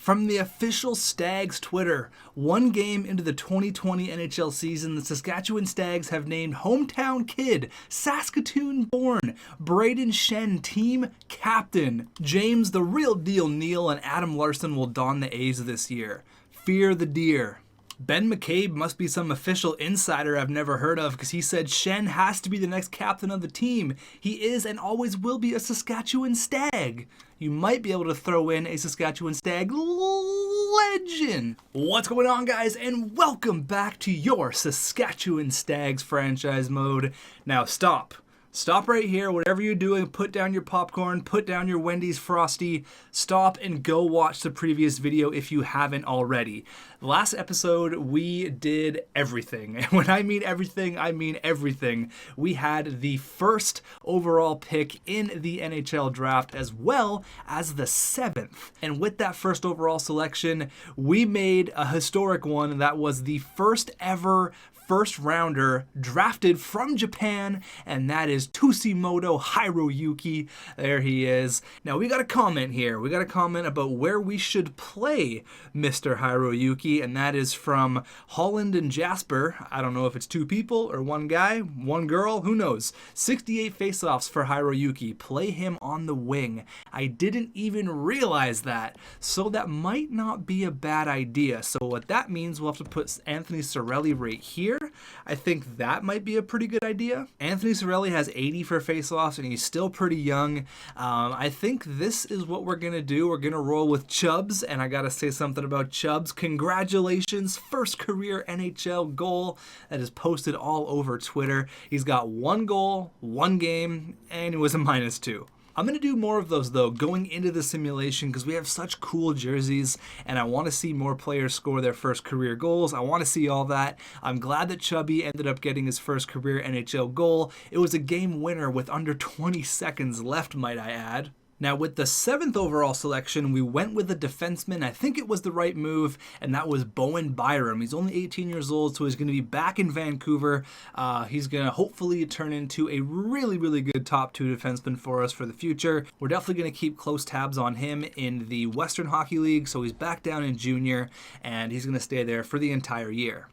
From the official Stags Twitter, one game into the 2020 NHL season, the Saskatchewan Stags have named hometown kid, Saskatoon-born Brayden Schenn team captain. James the Real Deal Neal and Adam Larson will don the A's this year. Fear the deer. Ben McCabe must be some official insider I've never heard of, because he said Schenn has to be the next captain of the team. He is and always will be a Saskatchewan Stag. You might be able to throw in a Saskatchewan Stag legend. What's going on, guys, and welcome back to your Saskatchewan Stags franchise mode. Now stop. Stop right here, whatever you're doing, put down your popcorn, put down your Wendy's Frosty, stop and go watch the previous video if you haven't already. Last episode, we did everything. And when I mean everything, I mean everything. We had the first overall pick in the NHL draft as well as the 7th. And with that first overall selection, we made a historic one that was the first ever first rounder drafted from Japan, and that is Tushimoto Hiroyuki. There he is. Now we got a comment here. We got a comment about where we should play Mr. Hiroyuki, and that is from Holland and Jasper. I don't know if it's two people or one guy, one girl, who knows. 68 faceoffs for Hiroyuki. Play him on the wing. I didn't even realize that, so that might not be a bad idea. So what that means, we'll have to put Anthony Cirelli right here. I think that might be a pretty good idea. Anthony Cirelli has 80 for faceoffs, and he's still pretty young. I think this is what we're going to do. We're going to roll with Chubbs, and I got to say something about Chubbs. Congratulations, first career NHL goal that is posted all over Twitter. He's got one goal, one game, and it was a -2. I'm going to do more of those, though, going into the simulation, because we have such cool jerseys, and I want to see more players score their first career goals. I want to see all that. I'm glad that Chubby ended up getting his first career NHL goal. It was a game winner with under 20 seconds left, might I add. Now, with the 7th overall selection, we went with a defenseman. I think it was the right move, and that was Bowen Byram. He's only 18 years old, so he's going to be back in Vancouver. He's going to hopefully turn into a really, really good top 2 defenseman for us for the future. We're definitely going to keep close tabs on him in the Western Hockey League, so he's back down in junior, and he's going to stay there for the entire year.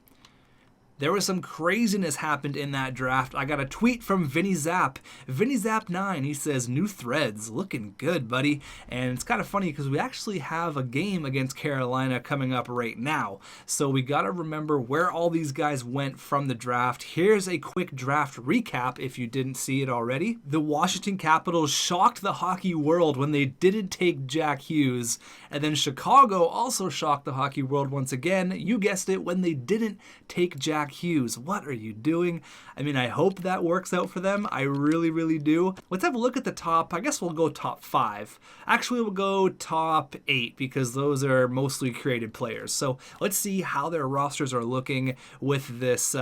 There was some craziness happened in that draft. I got a tweet from Vinny Zapp. Vinny Zapp 9, he says, new threads, looking good, buddy. And it's kind of funny because we actually have a game against Carolina coming up right now. So we got to remember where all these guys went from the draft. Here's a quick draft recap if you didn't see it already. The Washington Capitals shocked the hockey world when they didn't take Jack Hughes. And then Chicago also shocked the hockey world once again. You guessed it, when they didn't take Jack Hughes. What are you doing? I mean, I hope that works out for them. I really, really do. Let's have a look at the top. I guess we'll go top 5. Actually, we'll go top 8 because those are mostly created players. So let's see how their rosters are looking with this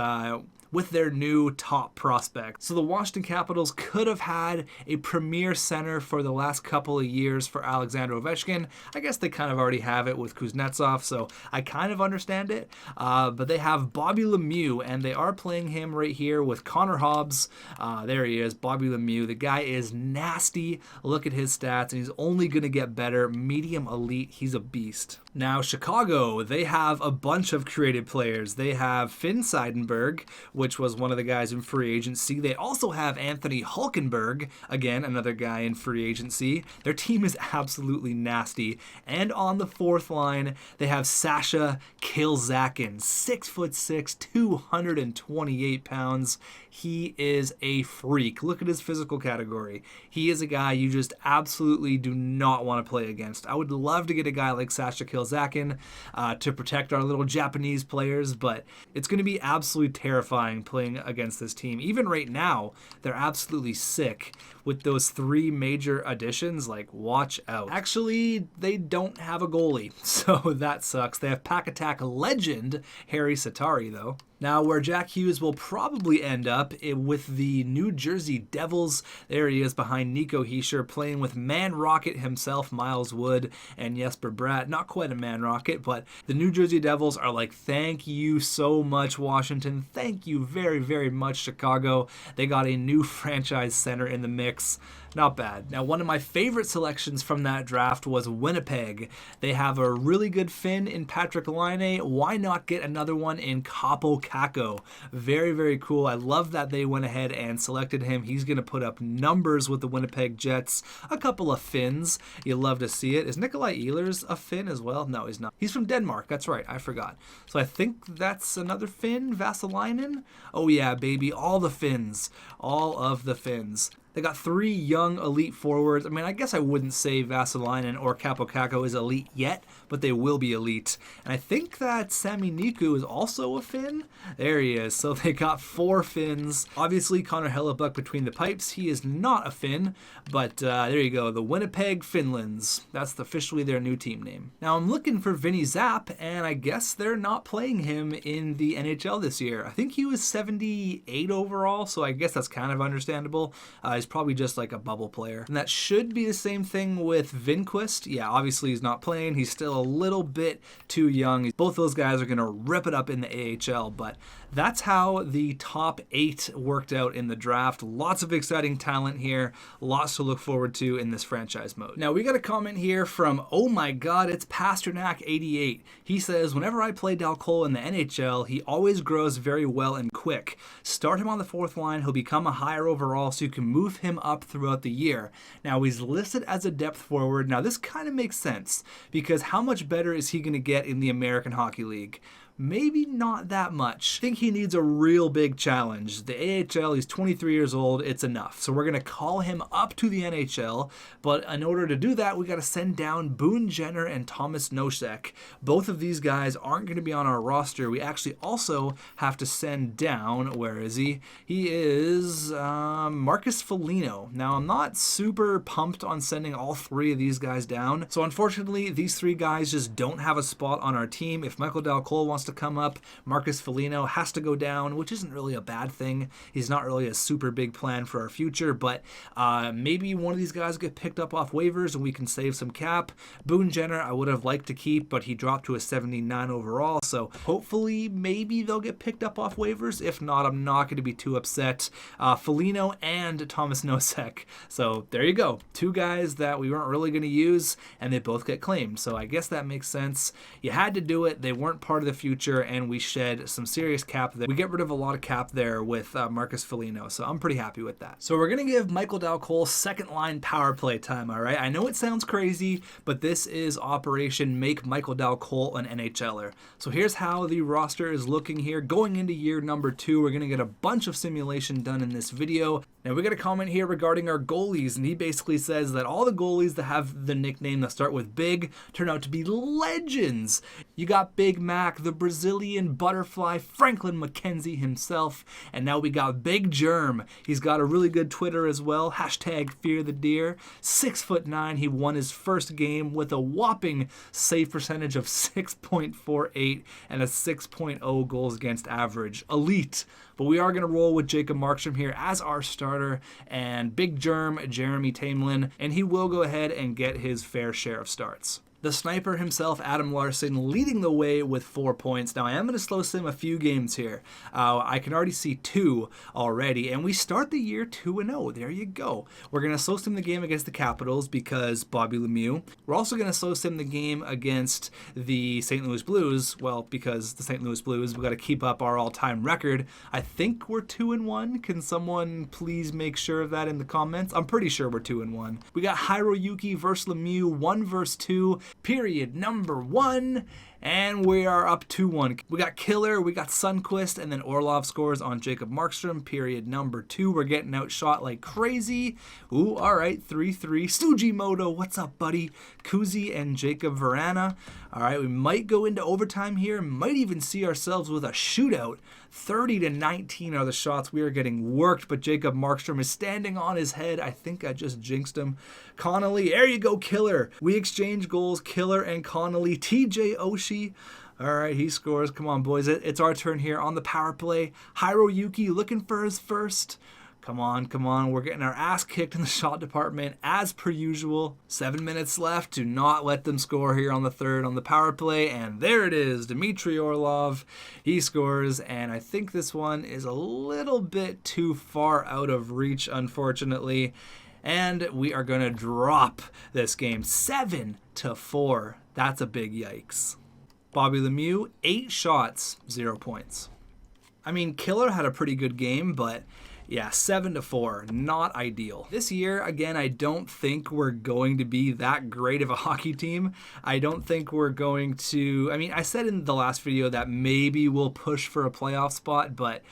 with their new top prospect. So the Washington Capitals could have had a premier center for the last couple of years for Alexander Ovechkin. I guess they kind of already have it with Kuznetsov, so I kind of understand it. But they have Bobby Lemieux, and they are playing him right here with Connor Hobbs. There he is, Bobby Lemieux. The guy is nasty. Look at his stats, and he's only going to get better. Medium elite. He's a beast. Now, Chicago, they have a bunch of created players. They have Finn Seidenberg, which was one of the guys in free agency. They also have Anthony Hulkenberg, again, another guy in free agency. Their team is absolutely nasty. And on the 4th line, they have Sasha Kilzakin, 6'6", 228 pounds. He is a freak. Look at his physical category. He is a guy you just absolutely do not want to play against. I would love to get a guy like Sasha Kilzakin to protect our little Japanese players, but it's going to be absolutely terrifying playing against this team. Even right now, they're absolutely sick with those 3 major additions. Like, watch out. Actually, they don't have a goalie, so that sucks. They have Pack Attack legend Harry Satari, though. Now, where Jack Hughes will probably end up with the New Jersey Devils. There he is behind Nico Hischier, playing with Man Rocket himself, Miles Wood, and Jesper Bratt. Not quite a Man Rocket, but the New Jersey Devils are like, thank you so much, Washington. Thank you very, very much, Chicago. They got a new franchise center in the mix. Not bad. Now, one of my favorite selections from that draft was Winnipeg. They have a really good Finn in Patrick Laine. Why not get another one in Kaapo Kakko? Very, very cool. I love that they went ahead and selected him. He's going to put up numbers with the Winnipeg Jets. A couple of Finns. You love to see it. Is Nikolai Ehlers a Finn as well? No, he's not. He's from Denmark. That's right. I forgot. So I think that's another Finn, Vasalainen. Oh yeah, baby. All the Finns. All of the Finns. They got 3 young elite forwards. I mean, I guess I wouldn't say Vasalainen or Kaapo Kakko is elite yet, but they will be elite. And I think that Sami Niku is also a Finn. There he is. So they got 4 Finns. Obviously, Connor Hellebuck between the pipes. He is not a Finn, but there you go. The Winnipeg Finlands. That's officially their new team name. Now, I'm looking for Vinny Zapp, and I guess they're not playing him in the NHL this year. I think he was 78 overall, so I guess that's kind of understandable. He's probably just like a bubble player. And that should be the same thing with Vinquist. Yeah, obviously he's not playing. He's still a little bit too young. Both those guys are going to rip it up in the AHL, but that's how the top 8 worked out in the draft. Lots of exciting talent here. Lots to look forward to in this franchise mode. Now, we got a comment here from, oh my god, it's Pasternak88. He says, whenever I play Dal Cole in the NHL, he always grows very well and quick. Start him on the 4th line. He'll become a higher overall, so you can move him up throughout the year. Now, he's listed as a depth forward. Now, this kind of makes sense, because how much better is he going to get in the American Hockey League? Maybe not that much. I think he needs a real big challenge. The AHL, he's 23 years old, it's enough. So we're going to call him up to the NHL, but in order to do that, we got to send down Boone Jenner and Thomas Nosek. Both of these guys aren't going to be on our roster. We actually also have to send down, where is he? He is Marcus Foligno. Now, I'm not super pumped on sending all 3 of these guys down. So unfortunately, these 3 guys just don't have a spot on our team. If Michael Dal Cole wants to come up, Marcus Foligno has to go down, which isn't really a bad thing. He's not really a super big plan for our future, but maybe one of these guys get picked up off waivers and we can save some cap. Boone Jenner, I would have liked to keep, but he dropped to a 79 overall, so hopefully maybe they'll get picked up off waivers. If not, I'm not going to be too upset. Foligno and Thomas Nosek. So there you go. 2 guys that we weren't really going to use, and they both get claimed. So I guess that makes sense. You had to do it. They weren't part of the future, and we shed some serious cap there. We get rid of a lot of cap there with Marcus Foligno, so I'm pretty happy with that. So we're going to give Michael Dal Cole second line power play time, all right? I know it sounds crazy, but this is Operation Make Michael Dal Cole an NHLer. So here's how the roster is looking here. Going into year number 2, we're going to get a bunch of simulation done in this video. Now, we got a comment here regarding our goalies, and he basically says that all the goalies that have the nickname that start with Big turn out to be legends. You got Big Mac, the Brazilian butterfly, Franklin McKenzie himself, and now we got Big Germ. He's got a really good Twitter as well, hashtag Fear the Deer. 6'9", he won his first game with a whopping save percentage of 6.48 and a 6.0 goals against average. Elite. But we are going to roll with Jacob Markstrom here as our starter, and Big Germ, Jeremy Tamelin, and he will go ahead and get his fair share of starts. The sniper himself, Adam Larson, leading the way with 4 points. Now, I am going to slow sim a few games here. I can already see 2 already, and we start the year 2-0. There you go. We're going to slow sim the game against the Capitals because Bobby Lemieux. We're also going to slow sim the game against the St. Louis Blues. Well, because the St. Louis Blues, we've got to keep up our all-time record. I think we're 2-1. Can someone please make sure of that in the comments? I'm pretty sure we're 2-1. We got Hiroyuki versus Lemieux, 1 versus 2. Period number 1, and we are up 2-1. We got Killer, we got Sundqvist, and then Orlov scores on Jacob Markstrom. Period number 2. We're getting outshot like crazy. Ooh, all right, 3-3. Sugimoto, what's up, buddy? Kuzi and Jacob Verana. All right, we might go into overtime here. Might even see ourselves with a shootout. 30-19 are the shots. We are getting worked, but Jacob Markstrom is standing on his head. I think I just jinxed him. Connolly, there you go, Killer. We exchange goals, Killer and Connolly. TJ Oshie. All right, he scores. Come on, boys. It's our turn here on the power play. Hiroyuki looking for his first. Come on, come on. We're getting our ass kicked in the shot department as per usual. 7 minutes left. Do not let them score here on the third on the power play. And there it is. Dmitry Orlov. He scores. And I think this one is a little bit too far out of reach, unfortunately. and we are going to drop this game 7-4. That's a big yikes. Bobby Lemieux, 8 shots, 0 points. I mean, Killer had a pretty good game, but yeah, 7-4, not ideal. This year, again, I don't think we're going to be that great of a hockey team. I don't think we're going to, I mean, I said in the last video that maybe we'll push for a playoff spot, but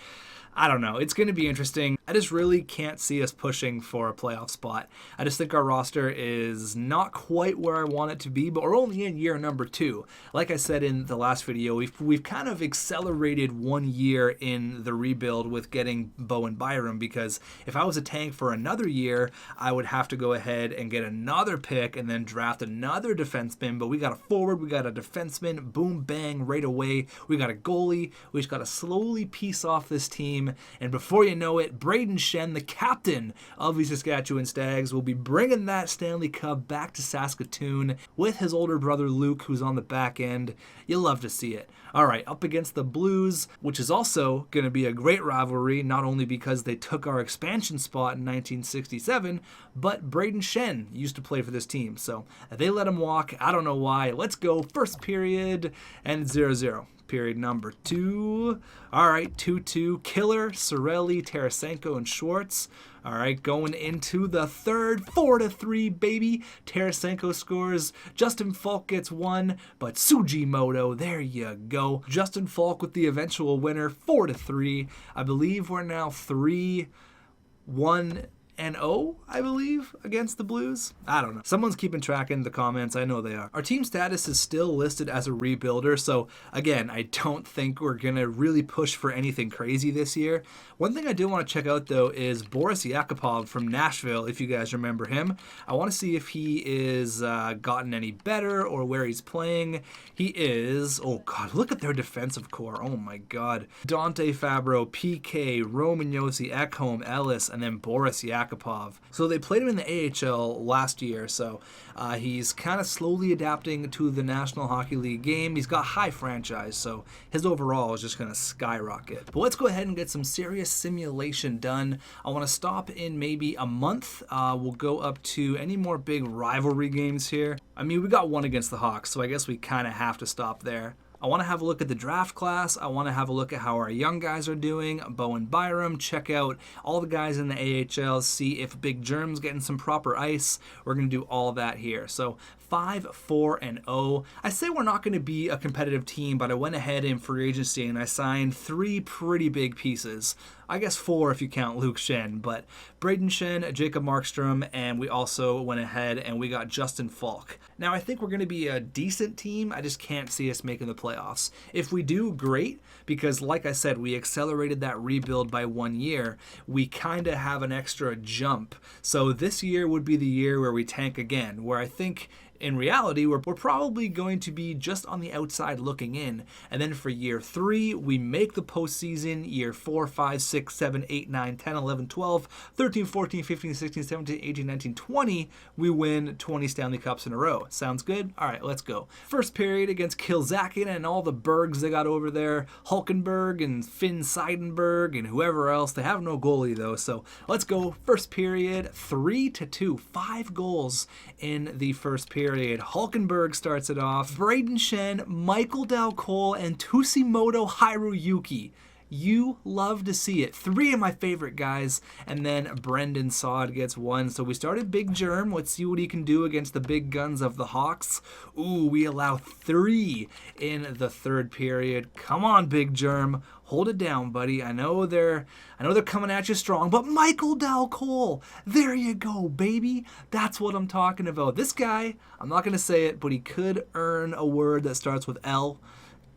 I don't know. It's going to be interesting. I just really can't see us pushing for a playoff spot. I just think our roster is not quite where I want it to be, but we're only in year number 2. Like I said in the last video, we've kind of accelerated 1 year in the rebuild with getting Bowen Byram, because if I was a tank for another year, I would have to go ahead and get another pick and then draft another defenseman, but we got a forward, we got a defenseman, boom, bang, right away. We got a goalie. We just got to slowly piece off this team. And before you know it, Haden Flurry, the captain of the Saskatchewan Stags, will be bringing that Stanley Cup back to Saskatoon with his older brother Luke, who's on the back end. You'll love to see it. All right, up against the Blues, which is also going to be a great rivalry, not only because they took our expansion spot in 1967, but Haden Flurry used to play for this team. So they let him walk. I don't know why. Let's go. First period and 0-0. Period number 2. All right, 2-2. Killer, Sorelli, Tarasenko, and Schwartz. All right, going into the third, 4-3, baby. Tarasenko scores. Justin Falk gets 1, but Sugimoto, there you go. Justin Falk with the eventual winner, 4-3. I believe we're now 3-1-0, I believe, against the Blues. I don't know. Someone's keeping track in the comments. I know they are. Our team status is still listed as a rebuilder, so again, I don't think we're going to really push for anything crazy this year. One thing I do want to check out, though, is Boris Yakupov from Nashville, if you guys remember him. I want to see if he is gotten any better or where he's playing. He is, oh God, look at their defensive core. Oh my God. Dante Fabro, PK, Roman Yossi, Ekholm, Ellis, and then Boris Yakupov. So they played him in the AHL last year, so he's kind of slowly adapting to the National Hockey League game. He's got high franchise, so his overall is just going to skyrocket. But let's go ahead and get some serious simulation done. I want to stop in maybe a month. We'll go up to any more big rivalry games here. I mean, we got one against the Hawks, so I guess we kind of have to stop there. I want to have a look at the draft class. I want to have a look at how our young guys are doing. Bowen Byram, check out all the guys in the AHL, see if Big Germ's getting some proper ice. We're going to do all that here. So 5-4-0. I say we're not going to be a competitive team, but I went ahead in free agency and I signed 3 pretty big pieces. I guess 4 if you count Luke Schenn, but Haden Flurry, Jacob Markstrom, and we also went ahead and we got Justin Falk. Now, I think we're going to be a decent team. I just can't see us making the playoffs. If we do, great, because like I said, we accelerated that rebuild by 1 year. We kind of have an extra jump. So this year would be the year where we tank again, where I think in reality, we're probably going to be just on the outside looking in. And then for year 3, we make the postseason. Year 4, 5, 6, 7, 8, 9, 10, 11, 12, 13, 14, 15, 16, 17, 18, 19, 20, we win 20 Stanley Cups in a row. Sounds good? All right, let's go. First period against Kilzakin and all the Bergs they got over there. Hulkenberg and Finn Seidenberg and whoever else. They have no goalie, though, so let's go. First period, 3-2. 5 goals in the first period. Hulkenberg starts it off. Haden Flurry, Michael Dalcol, and Tsujimoto Hiruyuki. You love to see it. 3 of my favorite guys. And then Brendan Saad gets 1. So we started Big Germ. Let's see what he can do against the big guns of the Hawks. Ooh, we allow 3 in the third period. Come on, Big Germ. Hold it down, buddy. I know they're coming at you strong, but Michael Dalcol, there you go, baby. That's what I'm talking about. This guy, I'm not going to say it, but he could earn a word that starts with L.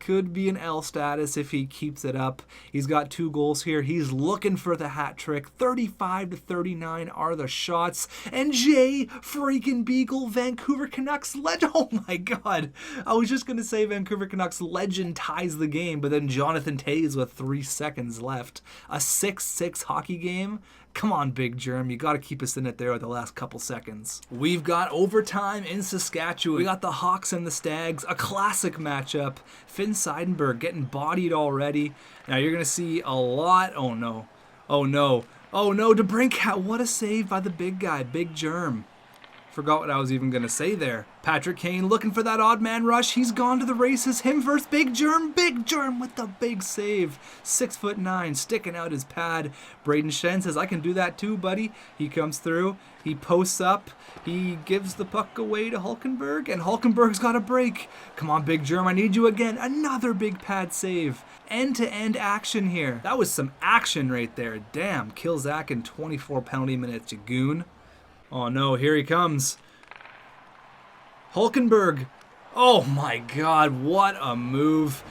Could be an L status if he keeps it up. He's got 2 goals here. He's looking for the hat trick. 35-39 are the shots. And Jay freaking Beagle, Vancouver Canucks legend. Oh my God. I was just going to say Vancouver Canucks legend ties the game, but then Jonathan Toews with 3 seconds left. A 6-6 hockey game. Come on, Big Germ. You got to keep us in it there with the last couple seconds. We've got overtime in Saskatchewan. We got the Hawks and the Stags, a classic matchup. Finn Seidenberg getting bodied already. Now you're going to see a lot. Oh no. Oh no. Oh no, DeBrincat, what a save by the big guy, Big Germ. Forgot what I was even going to say there. Patrick Kane looking for that odd man rush. He's gone to the races. Him first. Big Germ with the big save. 6'9", sticking out his pad. Braden Shen says, I can do that too, buddy. He comes through. He posts up. He gives the puck away to Hulkenberg, and Hulkenberg's got a break. Come on, Big Germ, I need you again. Another big pad save. End-to-end action here. That was some action right there. Damn, kill Zach in 24 penalty minutes, you goon. Oh no, here he comes. Hulkenberg. Oh my god, what a move.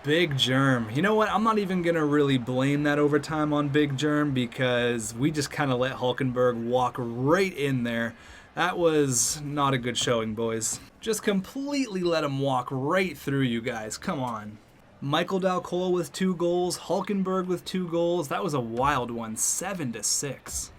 Big Germ. You know what? I'm not even going to really blame that overtime on Big Germ because we just kind of let Hulkenberg walk right in there. That was not a good showing, boys. Just completely let him walk right through you guys. Come on. Michael Dalcol with 2 goals. Hulkenberg with 2 goals. That was a wild one. 7-6.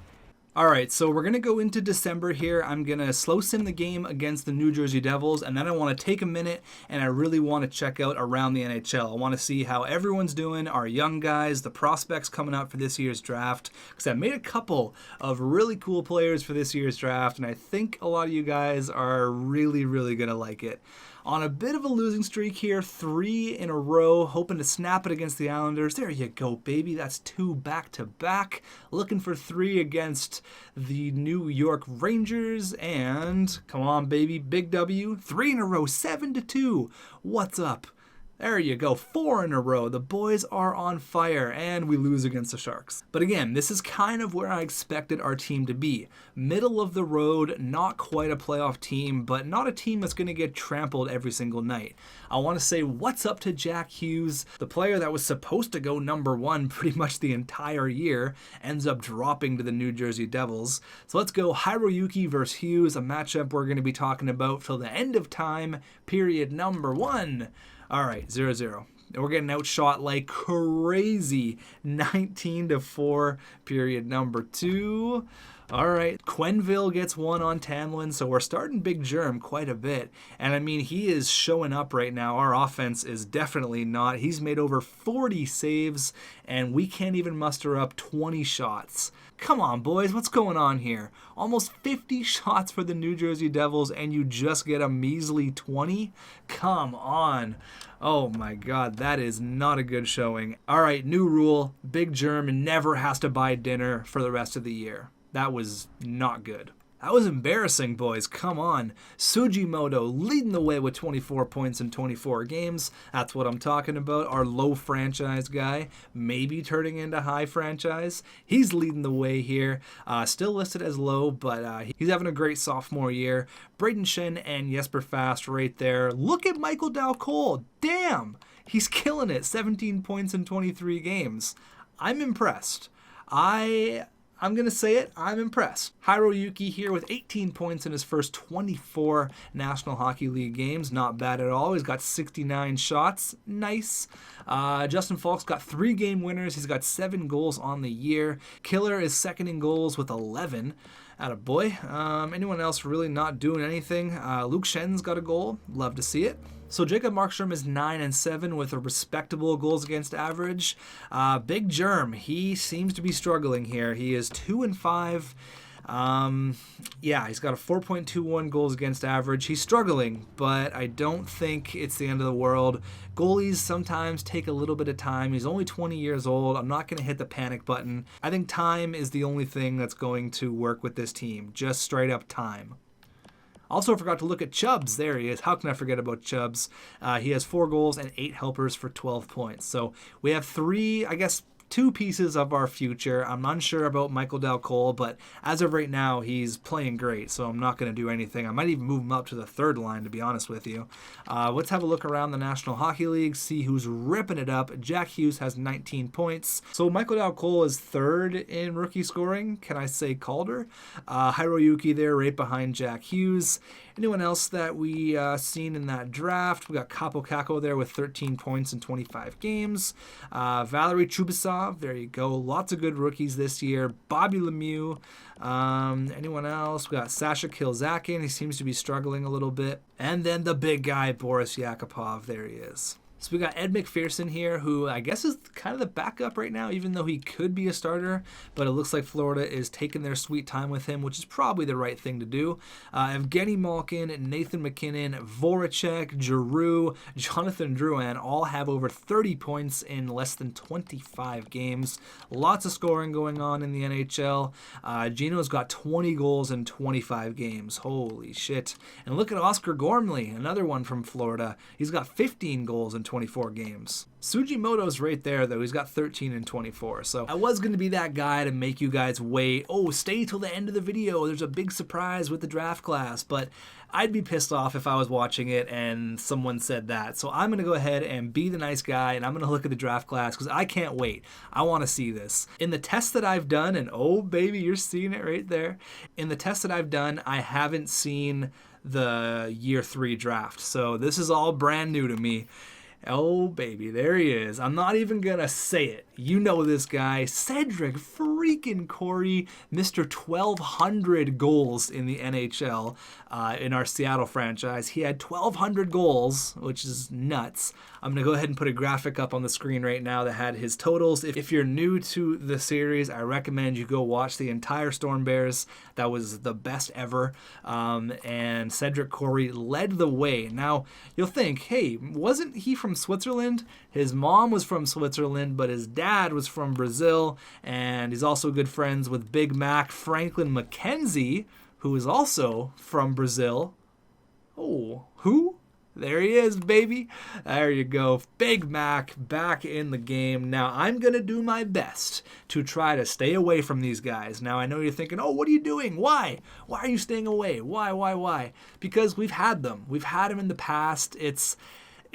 Alright, so we're going to go into December here. I'm going to slow sim the game against the New Jersey Devils, and then I want to take a minute and I really want to check out around the NHL. I want to see how everyone's doing, our young guys, the prospects coming out for this year's draft, because I made a couple of really cool players for this year's draft, and I think a lot of you guys are really, really going to like it. On a bit of a losing streak here, 3 in a row, hoping to snap it against the Islanders. There you go, baby. That's 2 back-to-back. Looking for 3 against the New York Rangers. And, come on, baby, big W. 3 in a row, 7-2. What's up? There you go, 4 in a row. The boys are on fire, and we lose against the Sharks. But again, this is kind of where I expected our team to be. Middle of the road, not quite a playoff team, but not a team that's going to get trampled every single night. I want to say what's up to Jack Hughes, the player that was supposed to go number 1 pretty much the entire year, ends up dropping to the New Jersey Devils. So let's go Hiroyuki versus Hughes, a matchup we're going to be talking about till the end of time, period number 1. All right, 0-0. We're getting outshot like crazy. 19-4, period number 2. All right, Quenneville gets 1 on Tamlin, so we're starting Big Germ quite a bit. And I mean, he is showing up right now. Our offense is definitely not. He's made over 40 saves, and we can't even muster up 20 shots. Come on, boys, what's going on here? Almost 50 shots for the New Jersey Devils, and you just get a measly 20? Come on. Oh my god, that is not a good showing. All right, new rule. Big Germ never has to buy dinner for the rest of the year. That was not good. That was embarrassing, boys. Come on. Sugimoto leading the way with 24 points in 24 games. That's what I'm talking about. Our low franchise guy, maybe turning into high franchise. He's leading the way here. Still listed as low, but he's having a great sophomore year. Braden Shen and Jesper Fast right there. Look at Michael Dalcol. Damn. He's killing it. 17 points in 23 games. I'm impressed. I'm going to say it, I'm impressed. Hiroyuki here with 18 points in his first 24 National Hockey League games. Not bad at all. He's got 69 shots. Nice. Justin Falk's got 3 game winners. He's got 7 goals on the year. Killer is second in goals with 11. Attaboy. Anyone else really not doing anything? Luke Shen's got a goal. Love to see it. So Jacob Markstrom is 9-7 with a respectable goals against average. Big Germ, he seems to be struggling here. He is 2-5. Yeah, he's got a 4.21 goals against average. He's struggling, but I don't think it's the end of the world. Goalies sometimes take a little bit of time. He's only 20 years old. I'm not going to hit the panic button. I think time is the only thing that's going to work with this team. Just straight up time. Also forgot to look at Chubbs. There he is. How can I forget about Chubbs? He has 4 goals and 8 helpers for 12 points. So we have 2 pieces of our future. I'm unsure about Michael Dalcol, but as of right now, he's playing great, so I'm not going to do anything. I might even move him up to the 3rd line, to be honest with you. Let's have a look around the National Hockey League, see who's ripping it up. Jack Hughes has 19 points. So Michael Dalcol is 3rd in rookie scoring. Can I say Calder? Hiroyuki there right behind Jack Hughes. Anyone else that we seen in that draft? We got Capo Caco there with 13 points in 25 games. Valery Chubasov, there you go. Lots of good rookies this year. Bobby Lemieux. Anyone else? We got Sasha Kilzakin. He seems to be struggling a little bit. And then the big guy, Boris Yakupov. There he is. So we got Ed McPherson here, who I guess is kind of the backup right now, even though he could be a starter. But it looks like Florida is taking their sweet time with him, which is probably the right thing to do. Evgeny Malkin, Nathan McKinnon, Voracek, Giroux, Jonathan Drouin all have over 30 points in less than 25 games. Lots of scoring going on in the NHL. Gino's got 20 goals in 25 games. Holy shit. And look at Oscar Gormley, another one from Florida. He's got 15 goals in 24 games. Sugimoto's right there, though. He's got 13 and 24. So I was going to be that guy to make you guys wait. Oh, stay till the end of the video. There's a big surprise with the draft class. But I'd be pissed off if I was watching it and someone said that. So I'm going to go ahead and be the nice guy, and I'm going to look at the draft class because I can't wait. I want to see this. In the tests that I've done, and oh, baby, you're seeing it right there. In the tests that I've done, I haven't seen the year 3 draft. So this is all brand new to me. Oh, baby, there he is. I'm not even going to say it. You know this guy, Cedric freaking Corey, Mr. 1,200 goals in the NHL in our Seattle franchise. He had 1,200 goals, which is nuts. I'm going to go ahead and put a graphic up on the screen right now that had his totals. If you're new to the series, I recommend you go watch the entire Storm Bears. That was the best ever. And Cedric Corey led the way. Now, you'll think, hey, wasn't he from Switzerland? His mom was from Switzerland, but his dad was from Brazil, and he's also good friends with Big Mac Franklin McKenzie, who is also from Brazil. Oh, who? There he is, baby. There you go. Big Mac back in the game. Now, I'm going to do my best to try to stay away from these guys. Now, I know you're thinking, oh, what are you doing? Why? Why are you staying away? Why? Because we've had them. We've had them in the past. It's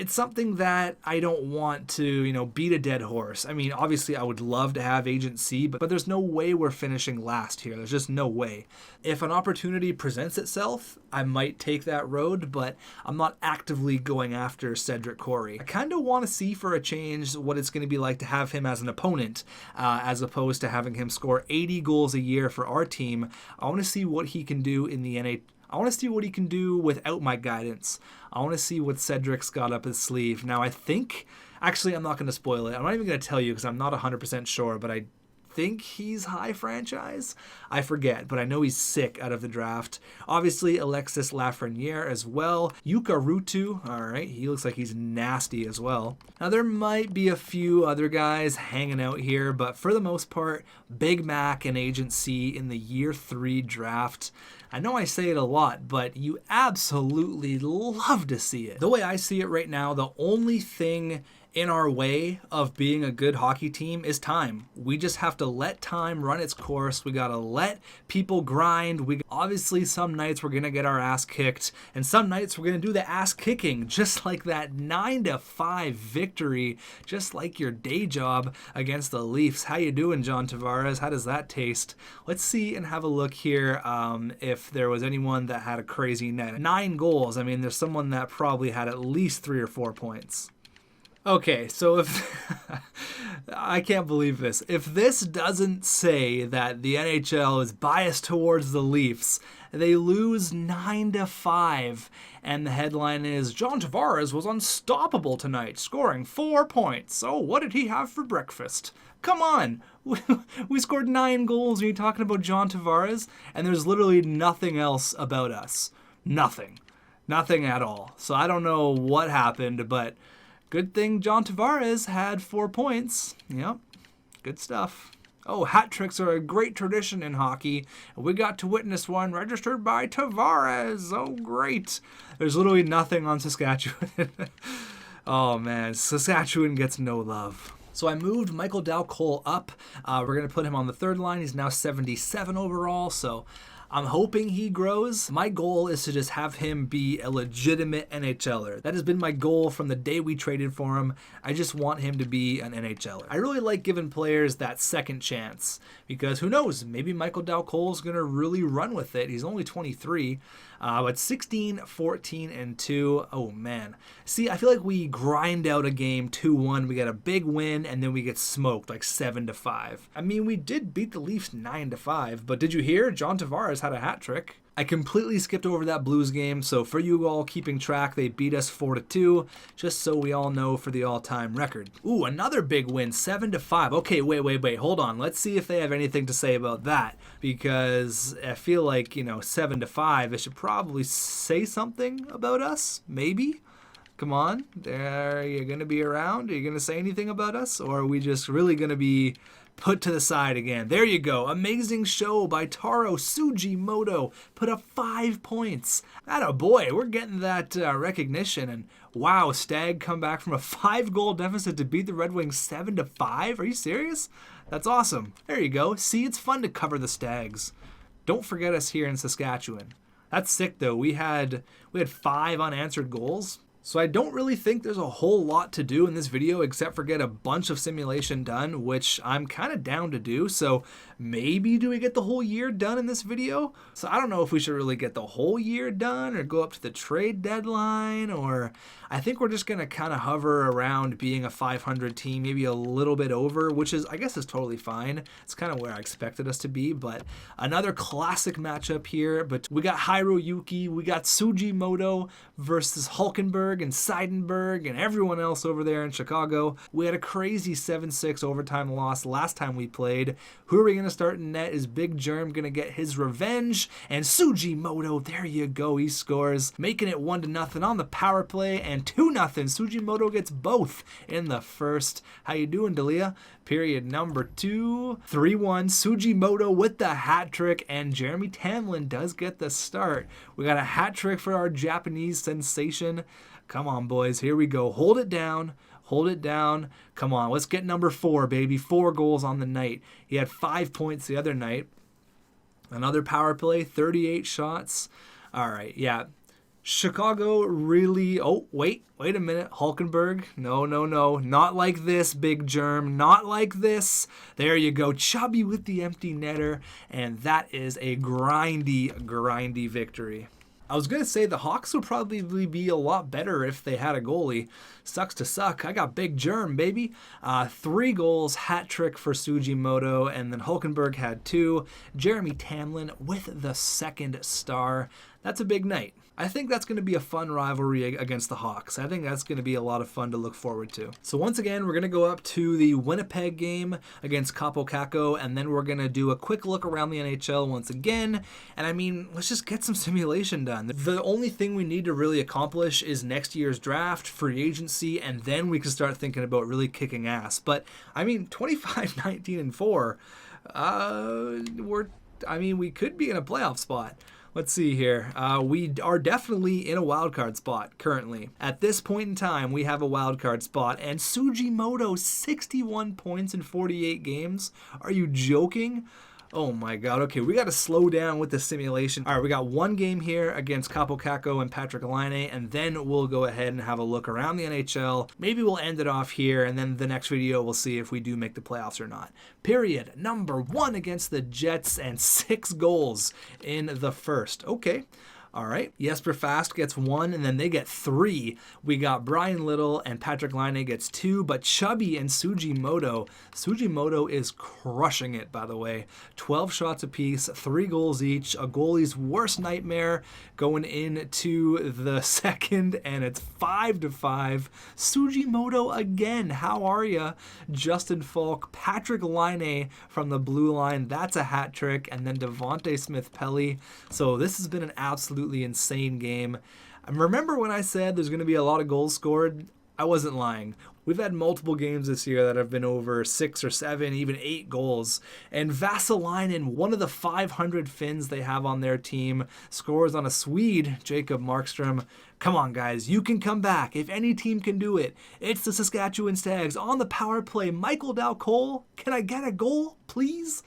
something that I don't want to, beat a dead horse. I mean, obviously I would love to have Agent C, but there's no way we're finishing last here. There's just no way. If an opportunity presents itself, I might take that road, but I'm not actively going after Cedric Corey. I kind of want to see for a change what it's going to be like to have him as an opponent, as opposed to having him score 80 goals a year for our team. I want to see what he can do in the NHL. I want to see what he can do without my guidance. I want to see what Cedric's got up his sleeve. Now, I think, actually, I'm not going to spoil it. I'm not even going to tell you because I'm not 100% sure, but I think he's high franchise. I forget, but I know he's sick out of the draft. Obviously, Alexis Lafreniere as well. Yuka Rutu, all right, he looks like he's nasty as well. Now, there might be a few other guys hanging out here, but for the most part, Big Mac and Agent C in the year 3 draft. I know I say it a lot, but you absolutely love to see it. The way I see it right now, the only thing in our way of being a good hockey team is time. We just have to let time run its course. We got to let people grind. Obviously, some nights we're going to get our ass kicked, and some nights we're going to do the ass kicking, just like that 9-5 victory, just like your day job against the Leafs. How you doing, John Tavares? How does that taste? Let's see and have a look here if there was anyone that had a crazy net. 9 goals. I mean, there's someone that probably had at least 3 or 4 points. Okay, so if I can't believe this. If this doesn't say that the NHL is biased towards the Leafs, they lose 9-5, and the headline is, John Tavares was unstoppable tonight, scoring 4 points. Oh, what did he have for breakfast? Come on. We scored 9 goals, and you're talking about John Tavares, and there's literally nothing else about us. Nothing. Nothing at all. So I don't know what happened, but good thing John Tavares had 4 points. Yep, good stuff. Oh, hat tricks are a great tradition in hockey. We got to witness one registered by Tavares. Oh, great. There's literally nothing on Saskatchewan. Oh, man, Saskatchewan gets no love. So I moved Michael Dal-Cole up. We're going to put him on the 3rd line. He's now 77 overall, so I'm hoping he grows. My goal is to just have him be a legitimate NHLer. That has been my goal from the day we traded for him. I just want him to be an NHLer. I really like giving players that second chance because who knows, maybe Michael Dal-Cole's going to really run with it. He's only 23. But 16, 14, and 2. Oh, man. See, I feel like we grind out a game 2-1. We get a big win, and then we get smoked like 7-5. I mean, we did beat the Leafs 9-5, but did you hear? John Tavares had a hat trick. I completely skipped over that Blues game, so for you all keeping track, they beat us 4-2, just so we all know for the all-time record. Ooh, another big win, 7-5. Okay, wait, hold on. Let's see if they have anything to say about that, because I feel like, 7-5, they should probably say something about us, maybe? Come on, are you going to be around? Are you going to say anything about us, or are we just really going to be put to the side again? There you go. Amazing show by Taro Sugimoto. Put up 5 points. Attaboy, we're getting that recognition. And wow, Stag come back from a 5-goal deficit to beat the Red Wings 7-5. Are you serious? That's awesome. There you go. See, it's fun to cover the Stags. Don't forget us here in Saskatchewan. That's sick though. We had 5 unanswered goals. So I don't really think there's a whole lot to do in this video except for get a bunch of simulation done, which I'm kind of down to do. So maybe do we get the whole year done in this video? So I don't know if we should really get the whole year done or go up to the trade deadline, or I think we're just going to kind of hover around being a 500 team, maybe a little bit over, which is, I guess, is totally fine. It's kind of where I expected us to be, but another classic matchup here. But we got Hiroyuki, we got Sugimoto versus Hulkenberg and Seidenberg and everyone else over there in Chicago. We had a crazy 7-6 overtime loss last time we played. Who are we going to start in net? Is Big Germ going to get his revenge? And Sugimoto, there you go, he scores, making it 1-0 on the power play, and 2-0. Sugimoto gets both in the first. How you doing, Dalia? Period number 2. 3-1. Sugimoto with the hat trick, and Jeremy Tamlin does get the start. We got a hat trick for our Japanese sensation. Come on, boys. Here we go. Hold it down. Hold it down. Come on. Let's get number 4, baby. 4 goals on the night. He had 5 points the other night. Another power play. 38 shots. All right. Yeah. Chicago really... Oh, wait a minute. Hulkenberg. No. Not like this, Big Germ. Not like this. There you go. Chubby with the empty netter. And that is a grindy victory. I was going to say the Hawks would probably be a lot better if they had a goalie. Sucks to suck. I got Big Germ, baby. 3 goals, hat trick for Sugimoto, and then Hulkenberg had 2. Jeremy Tamlin with the second star. That's a big night. I think that's going to be a fun rivalry against the Hawks. I think that's going to be a lot of fun to look forward to. So once again, we're going to go up to the Winnipeg game against Kaapo Kakko, and then we're going to do a quick look around the NHL once again. And I mean, let's just get some simulation done. The only thing we need to really accomplish is next year's draft, free agency, and then we can start thinking about really kicking ass. But I mean, 25-19-4, we could be in a playoff spot. Let's see here. We are definitely in a wildcard spot currently. At this point in time, we have a wildcard spot. And Sugimoto, 61 points in 48 games. Are you joking? Oh my god. Okay, we got to slow down with the simulation. All right, we got 1 game here against Kaapo Kakko and Patrik Laine, and then we'll go ahead and have a look around the NHL. Maybe we'll end it off here, and then the next video we'll see if we do make the playoffs or not. Period number 1 against the Jets, and 6 goals in the first. Okay. All right, Jesper Fast gets 1, and then they get 3. We got Brian Little and Patrik Laine gets 2, but Chubby and Sugimoto is crushing it, by the way. 12 shots apiece, 3 goals each, a goalie's worst nightmare going into the second, and it's 5-5. Sugimoto again, how are ya? Justin Falk, Patrik Laine from the blue line, that's a hat trick, and then Devontae Smith-Pelly. So this has been an absolutely insane game. Remember when I said there's going to be a lot of goals scored? I wasn't lying. We've had multiple games this year that have been over 6 or 7, even 8 goals. And Vassalainen, one of the 500 Finns they have on their team, scores on a Swede, Jacob Markstrom. Come on, guys. You can come back. If any team can do it, it's the Saskatchewan Stags on the power play. Michael Dal-Cole, can I get a goal, please?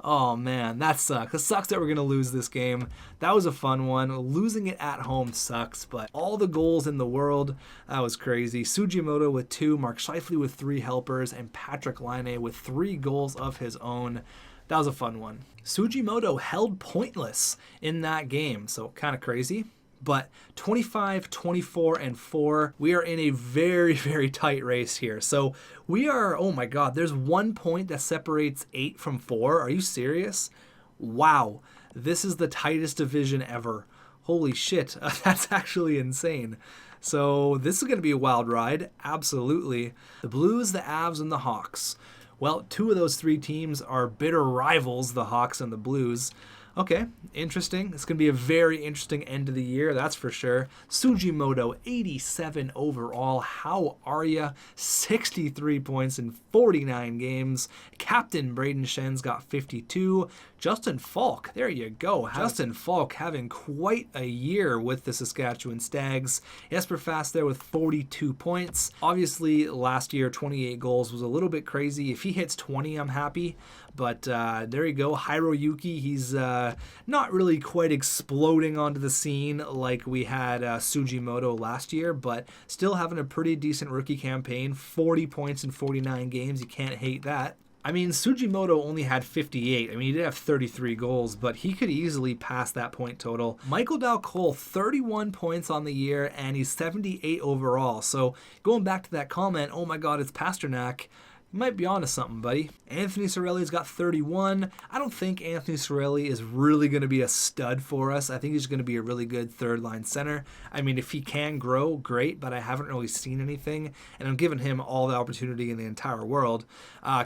Oh man, that sucks. It sucks that we're going to lose this game. That was a fun one. Losing it at home sucks, but all the goals in the world, that was crazy. Sugimoto with 2, Mark Scheifele with 3 helpers, and Patrik Laine with 3 goals of his own. That was a fun one. Sugimoto held pointless in that game, so kind of crazy. But 25, 24, and 4, we are in a very, very tight race here. So we are, oh my god, there's 1 point that separates 8 from 4. Are you serious? Wow. This is the tightest division ever. Holy shit, that's actually insane. So this is going to be a wild ride, absolutely. The Blues, the Avs, and the Hawks. Well, 2 of those 3 teams are bitter rivals, the Hawks and the Blues. Okay, interesting. It's going to be a very interesting end of the year, that's for sure. Sugimoto, 87 overall. How are ya? 63 points in 49 games. Captain Braden Schen's got 52. Justin Falk, there you go. Justin Falk having quite a year with the Saskatchewan Stags. Jesper Fast there with 42 points. Obviously, last year, 28 goals was a little bit crazy. If he hits 20, I'm happy. But there you go. Hiroyuki, he's not really quite exploding onto the scene like we had Sugimoto last year, but still having a pretty decent rookie campaign. 40 points in 49 games. You can't hate that. I mean, Sugimoto only had 58. I mean, he did have 33 goals, but he could easily pass that point total. Michael Dalcol, 31 points on the year, and he's 78 overall. So going back to that comment, oh my God, it's Pasternak. You might be onto something, buddy. Anthony Cirelli's got 31. I don't think Anthony Cirelli is really going to be a stud for us. I think he's going to be a really good third-line center. I mean, if he can grow, great, but I haven't really seen anything, and I'm giving him all the opportunity in the entire world.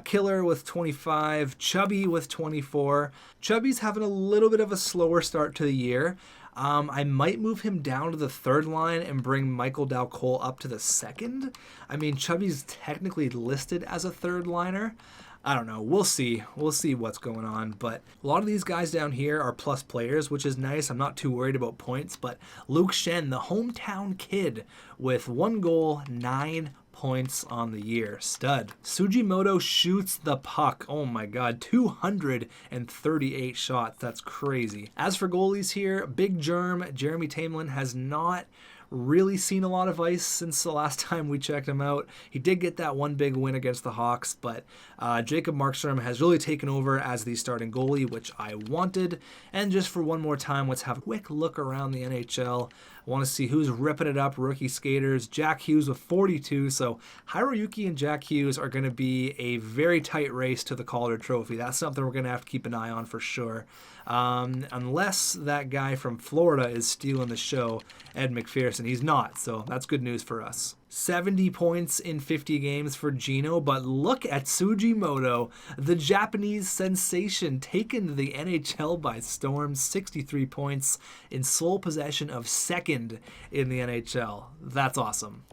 Killer with 25. Chubby with 24. Chubby's having a little bit of a slower start to the year. I might move him down to the third line and bring Michael Dalcol up to the second. I mean, Chubby's technically listed as a third liner. I don't know. We'll see. We'll see what's going on. But a lot of these guys down here are plus players, which is nice. I'm not too worried about points. But Luke Schenn, the hometown kid, with 1 goal, 9 points on the year. Stud. Sugimoto shoots the puck. Oh my God, 238 shots. That's crazy. As for goalies here, Big Germ, Jeremy Tamelin has not really seen a lot of ice since the last time we checked him out. He did get that one big win against the Hawks, but Jacob Markstrom has really taken over as the starting goalie, which I wanted. And just for one more time, let's have a quick look around the NHL. I want to see who's ripping it up, rookie skaters. Jack Hughes with 42, so Hiroyuki and Jack Hughes are going to be a very tight race to the Calder Trophy. That's something we're going to have to keep an eye on for sure. Unless that guy from Florida is stealing the show, Ed McPherson. He's not, so that's good news for us. 70 points in 50 games for Gino, but look at Sugimoto, the Japanese sensation, taken the NHL by storm. 63 points in sole possession of second in the NHL. That's awesome.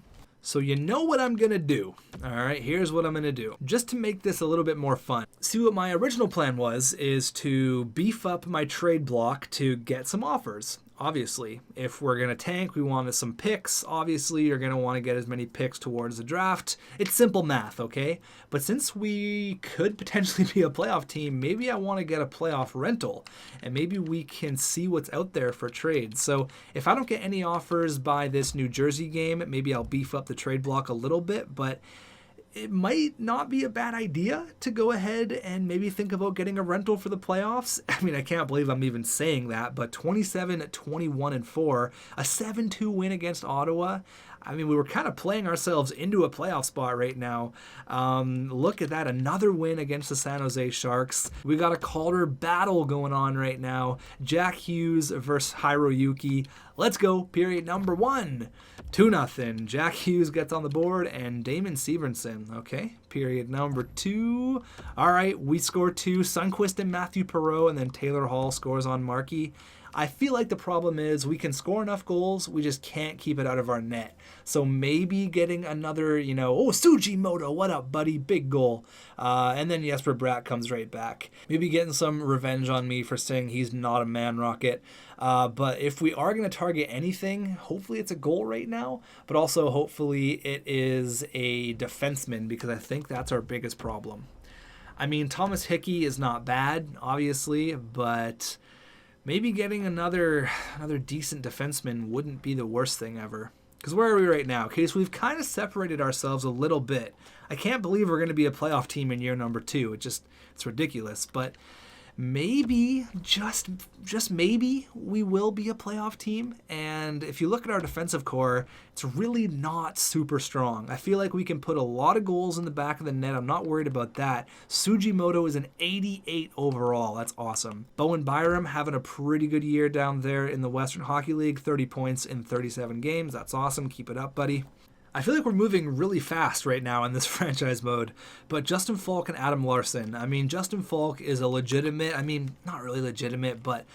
So you know what I'm going to do. All right, here's what I'm going to do. Just to make this a little bit more fun. See, what my original plan was is to beef up my trade block to get some offers. Obviously, if we're going to tank, we wanted some picks. Obviously, you're going to want to get as many picks towards the draft. It's simple math, okay? But since we could potentially be a playoff team, maybe I want to get a playoff rental, and maybe we can see what's out there for trades. So if I don't get any offers by this New Jersey game, maybe I'll beef up the trade block a little bit, but it might not be a bad idea to go ahead and maybe think about getting a rental for the playoffs. I mean, I can't believe I'm even saying that, but 27-21-4, a 7-2 win against Ottawa. I mean, we were kind of playing ourselves into a playoff spot right now. Look at that, another win against the San Jose Sharks. We got a Calder battle going on right now. Jack Hughes versus Hiroyuki. Let's go, period number 1. 2-0. Jack Hughes gets on the board, and Damon Severenson. Okay, period number 2. All right, we score 2. Sundqvist and Matthew Perreault, and then Taylor Hall scores on Markey. I feel like the problem is we can score enough goals, we just can't keep it out of our net. So maybe getting another, oh, Sugimoto, what up, buddy? Big goal. And then Jesper Bratt comes right back. Maybe getting some revenge on me for saying he's not a man rocket. But if we are going to target anything, hopefully it's a goal right now, but also hopefully it is a defenseman, because I think that's our biggest problem. I mean, Thomas Hickey is not bad, obviously, but maybe getting another decent defenseman wouldn't be the worst thing ever. Because where are we right now? Okay, so we've kind of separated ourselves a little bit. I can't believe we're going to be a playoff team in year number 2. It's ridiculous. But maybe, just maybe, we will be a playoff team. And if you look at our defensive core, it's really not super strong. I feel like we can put a lot of goals in the back of the net. I'm not worried about that. Sujimoto is an 88 overall. That's awesome. Bowen Byram having a pretty good year down there in the Western Hockey League, 30 points in 37 games. That's awesome. Keep it up, buddy. I feel like we're moving really fast right now in this franchise mode, but Justin Falk and Adam Larsson. I mean, Justin Falk is a legitimate, not really legitimate, but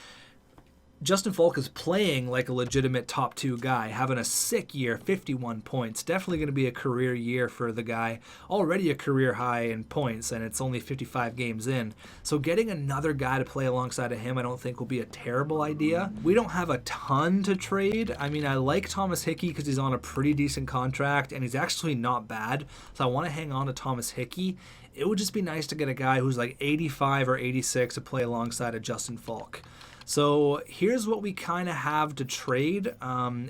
Justin Falk is playing like a legitimate top 2 guy, having a sick year, 51 points. Definitely going to be a career year for the guy. Already a career high in points, and it's only 55 games in. So getting another guy to play alongside of him I don't think will be a terrible idea. We don't have a ton to trade. I mean, I like Thomas Hickey because he's on a pretty decent contract, and he's actually not bad. So I want to hang on to Thomas Hickey. It would just be nice to get a guy who's like 85 or 86 to play alongside of Justin Falk. So here's what we kind of have to trade,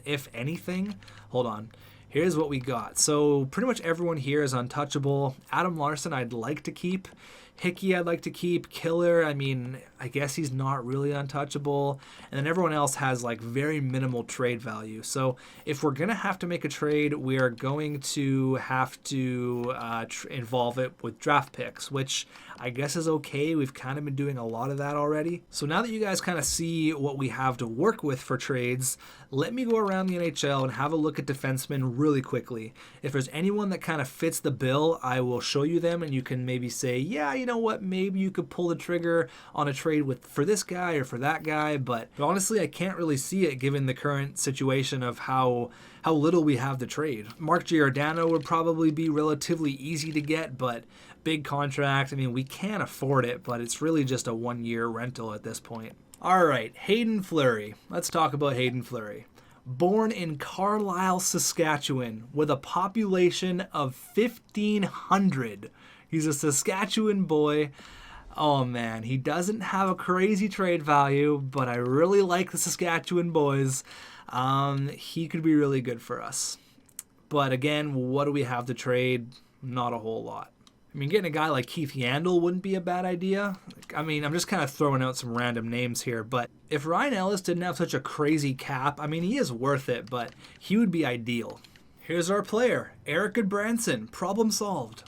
if anything. Hold on. Here's what we got. So pretty much everyone here is untouchable. Adam Larsson I'd like to keep. Hickey I'd like to keep. Killer, I mean, I guess he's not really untouchable. And then everyone else has like very minimal trade value. So if we're going to have to make a trade, we are going to have to involve it with draft picks, which I guess is okay. We've kind of been doing a lot of that already. So now that you guys kind of see what we have to work with for trades, let me go around the NHL and have a look at defensemen really quickly. If there's anyone that kind of fits the bill, I will show you them and you can maybe say, yeah, you know what, maybe you could pull the trigger on a trade for this guy or for that guy, but honestly, I can't really see it given the current situation of how little we have to trade. Mark Giordano would probably be relatively easy to get, but big contract. I mean, we can't afford it, but it's really just a 1-year rental at this point. All right, Haden Flurry. Let's talk about Haden Flurry. Born in Carlisle, Saskatchewan, with a population of 1,500. He's a Saskatchewan boy. Oh man, he doesn't have a crazy trade value, but I really like the Saskatchewan boys. He could be really good for us. But again, what do we have to trade? Not a whole lot. I mean, getting a guy like Keith Yandel wouldn't be a bad idea. I mean, I'm just kind of throwing out some random names here, but if Ryan Ellis didn't have such a crazy cap, I mean, he is worth it, but he would be ideal. Here's our player, Eric Goodbranson. Problem solved.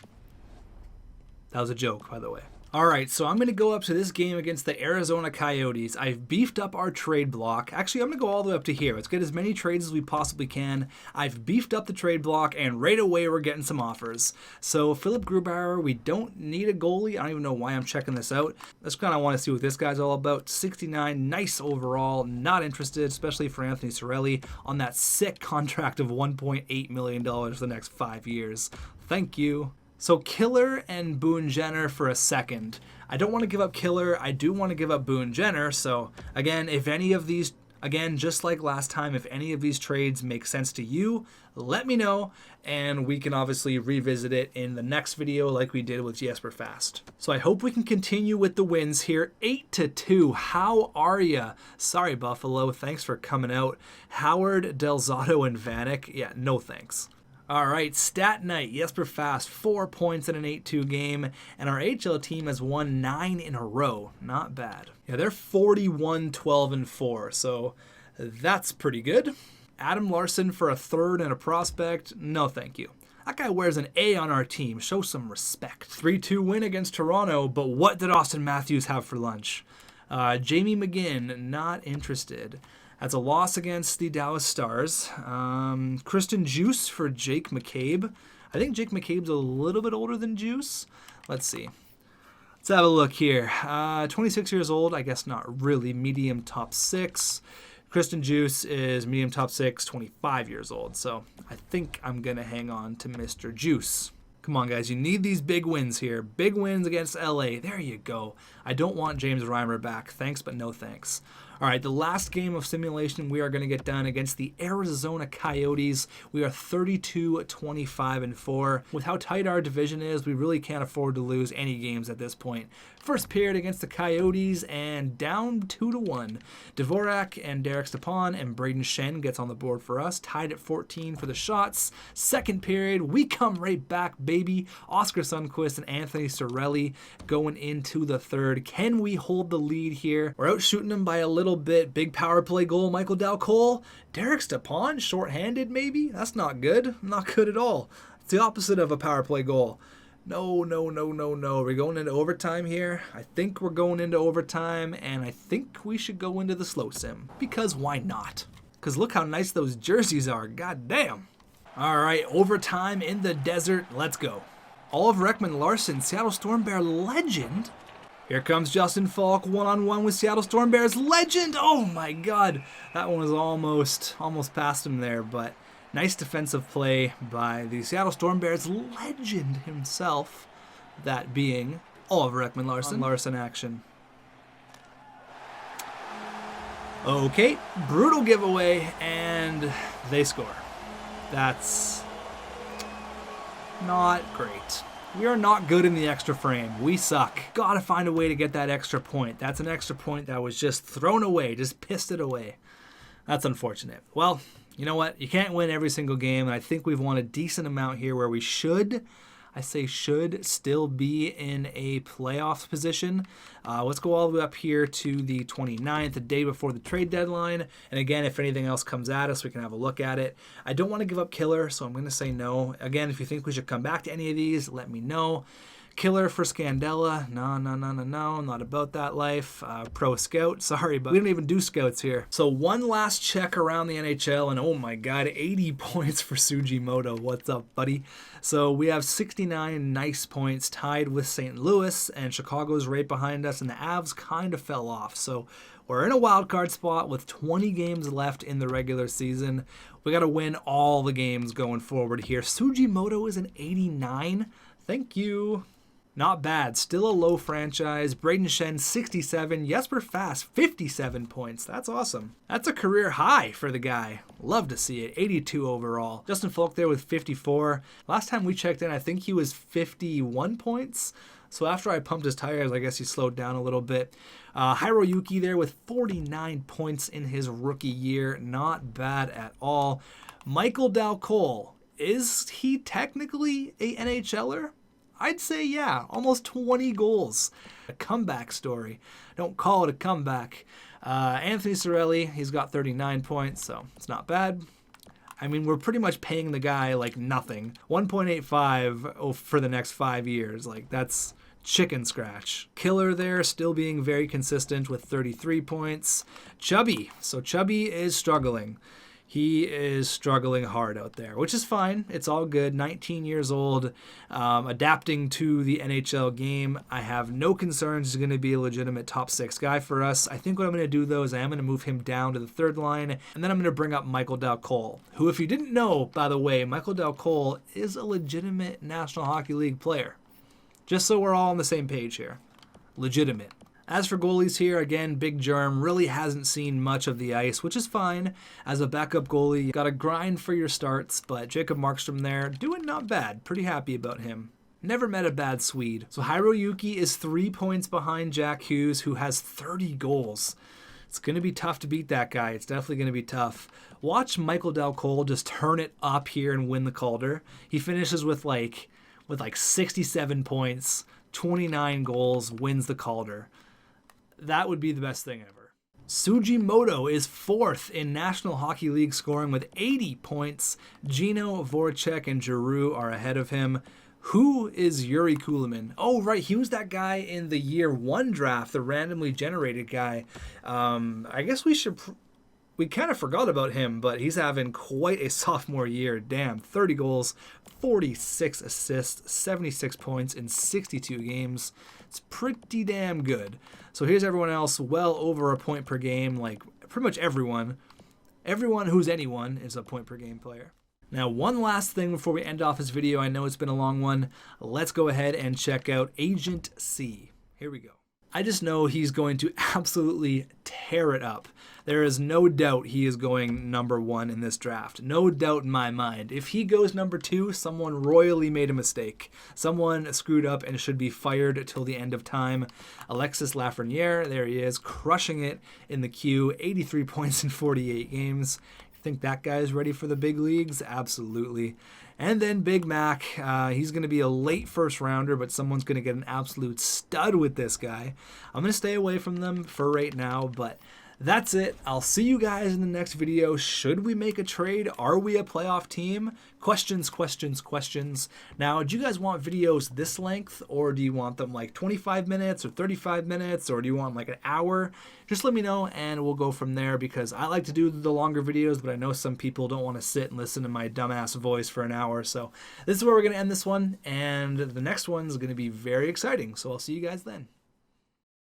That was a joke, by the way. All right, so I'm going to go up to this game against the Arizona Coyotes. I've beefed up our trade block. Actually, I'm going to go all the way up to here. Let's get as many trades as we possibly can. I've beefed up the trade block, and right away we're getting some offers. So Philip Grubauer, we don't need a goalie. I don't even know why I'm checking this out. That's kind of want to see what this guy's all about. 69, nice overall. Not interested, especially for Anthony Cirelli, on that sick contract of $1.8 million for the next 5 years. Thank you. So Killer and Boone Jenner for a second. I don't want to give up Killer. I do want to give up Boone Jenner. So again, if any of these, again, just like last time, if any of these trades make sense to you, let me know. And we can obviously revisit it in the next video like we did with Jesper Fast. So I hope we can continue with the wins here. 8-2. How are ya? Sorry, Buffalo. Thanks for coming out. Howard, Delzato, and Vanek. Yeah, no thanks. All right, stat night, Jesper Fast, 4 points in an 8-2 game, and our HL team has won 9 in a row. Not bad. Yeah, they're 41-12-4, so that's pretty good. Adam Larsson for a third and a prospect, no thank you. That guy wears an A on our team, show some respect. 3-2 win against Toronto, but what did Austin Matthews have for lunch? Jamie McGinn, not interested. That's a loss against the Dallas Stars. Kristen Juice for Jake McCabe. I think Jake McCabe's a little bit older than Juice. Let's see. Let's have a look here. 26 years old. I guess not really. Medium top 6. Kristen Juice is medium top 6, 25 years old. So I think I'm going to hang on to Mr. Juice. Come on, guys. You need these big wins here. Big wins against LA. There you go. I don't want James Reimer back. Thanks, but no thanks. All right, the last game of simulation we are going to get done against the Arizona Coyotes. We are 32-25-4. With how tight our division is, we really can't afford to lose any games at this point. First period against the Coyotes and down 2-1. Dvorak and Derek Stepan and Braden Shen gets on the board for us, tied at 14 for the shots. Second period, we come right back, baby. Oscar Sundqvist and Anthony Cirelli going into the third. Can we hold the lead here? We're out shooting them by a little bit. Big power play goal, Michael Dalcol. Derek Stepan, shorthanded maybe? That's not good. Not good at all. It's the opposite of a power play goal. No. We're going into overtime here. I think we're going into overtime, and I think we should go into the slow sim. Because why not? Because look how nice those jerseys are. God damn. All right, overtime in the desert. Let's go. Oliver Ekman-Larsson, Seattle Storm Bear legend. Here comes Justin Falk, one-on-one with Seattle Storm Bears legend. Oh my God, that one was almost past him there, but nice defensive play by the Seattle Storm Bears legend himself, that being Oliver Ekman-Larsson. Larsson action. Okay, brutal giveaway, and they score. That's not great. We are not good in the extra frame. We suck. Gotta find a way to get that extra point. That's an extra point that was just thrown away, just pissed it away. That's unfortunate. Well, you know what? You can't win every single game, and I think we've won a decent amount here where we should, I say should, still be in a playoff position. Let's go all the way up here to the 29th, the day before the trade deadline. And again, if anything else comes at us, we can have a look at it. I don't want to give up Killer, so I'm going to say no. Again, if you think we should come back to any of these, let me know. Killer for Scandella. No, not about that life. Pro Scout, sorry, but we don't even do scouts here. So one last check around the NHL, and oh my God, 80 points for Sugimoto. What's up, buddy? So we have 69 nice points, tied with St. Louis, and Chicago's right behind us, and the Avs kind of fell off. So we're in a wild card spot with 20 games left in the regular season. We got to win all the games going forward here. Sugimoto is an 89. Thank you. Not bad. Still a low franchise. Braden Shen, 67. Jesper Fast, 57 points. That's awesome. That's a career high for the guy. Love to see it. 82 overall. Justin Falk there with 54. Last time we checked in, I think he was 51 points. So after I pumped his tires, I guess he slowed down a little bit. Hiroyuki there with 49 points in his rookie year. Not bad at all. Michael Dalcol. Is he technically a NHLer? I'd say yeah, almost 20 goals. A comeback story. Don't call it a comeback. Anthony Cirelli, he's got 39 points, so it's not bad. I mean, we're pretty much paying the guy like nothing. 1.85 for the next 5 years. Like, that's chicken scratch. Killer there, still being very consistent with 33 points. Chubby. So Chubby is struggling. He is struggling hard out there, which is fine. It's all good. 19 years old, adapting to the NHL game. I have no concerns. He's going to be a legitimate top 6 guy for us. I think what I'm going to do, though, is I am going to move him down to the third line, and then I'm going to bring up Michael Dalcol, who, if you didn't know, by the way, Michael Dalcol is a legitimate National Hockey League player. Just so we're all on the same page here. Legitimate. As for goalies here, again, Big Germ really hasn't seen much of the ice, which is fine. As a backup goalie, you got to grind for your starts, but Jacob Markstrom there, doing not bad. Pretty happy about him. Never met a bad Swede. So Hiroyuki is 3 points behind Jack Hughes, who has 30 goals. It's going to be tough to beat that guy. It's definitely going to be tough. Watch Michael Dalcol just turn it up here and win the Calder. He finishes with like 67 points, 29 goals, wins the Calder. That would be the best thing ever. Sugimoto is 4th in National Hockey League scoring with 80 points. Gino, Voracek, and Giroux are ahead of him. Who is Yuri Kulemin? Oh, right. He was that guy in the year 1 draft, the randomly generated guy. I guess we kind of forgot about him, but he's having quite a sophomore year. Damn, 30 goals, 46 assists, 76 points in 62 games. It's pretty damn good. So here's everyone else, well over a point per game. Like pretty much everyone who's anyone is a point per game player. Now, one last thing before we end off this video. I know it's been a long one. Let's go ahead and check out Agent C. Here we go. I just know he's going to absolutely tear it up. There is no doubt he is going number 1 in this draft. No doubt in my mind. If he goes number 2, someone royally made a mistake. Someone screwed up and should be fired till the end of time. Alexis Lafreniere, there he is, crushing it in the queue. 83 points in 48 games. Think that guy's ready for the big leagues? Absolutely. And then Big Mac, he's going to be a late first rounder, but someone's going to get an absolute stud with this guy. I'm going to stay away from them for right now, but that's it. I'll see you guys in the next video. Should we make a trade? Are we a playoff team? Questions, questions, questions. Now, do you guys want videos this length, or do you want them like 25 minutes or 35 minutes, or do you want like an hour? Just let me know and we'll go from there, because I like to do the longer videos, but I know some people don't want to sit and listen to my dumbass voice for an hour. So this is where we're going to end this one, and the next one's going to be very exciting. So I'll see you guys then.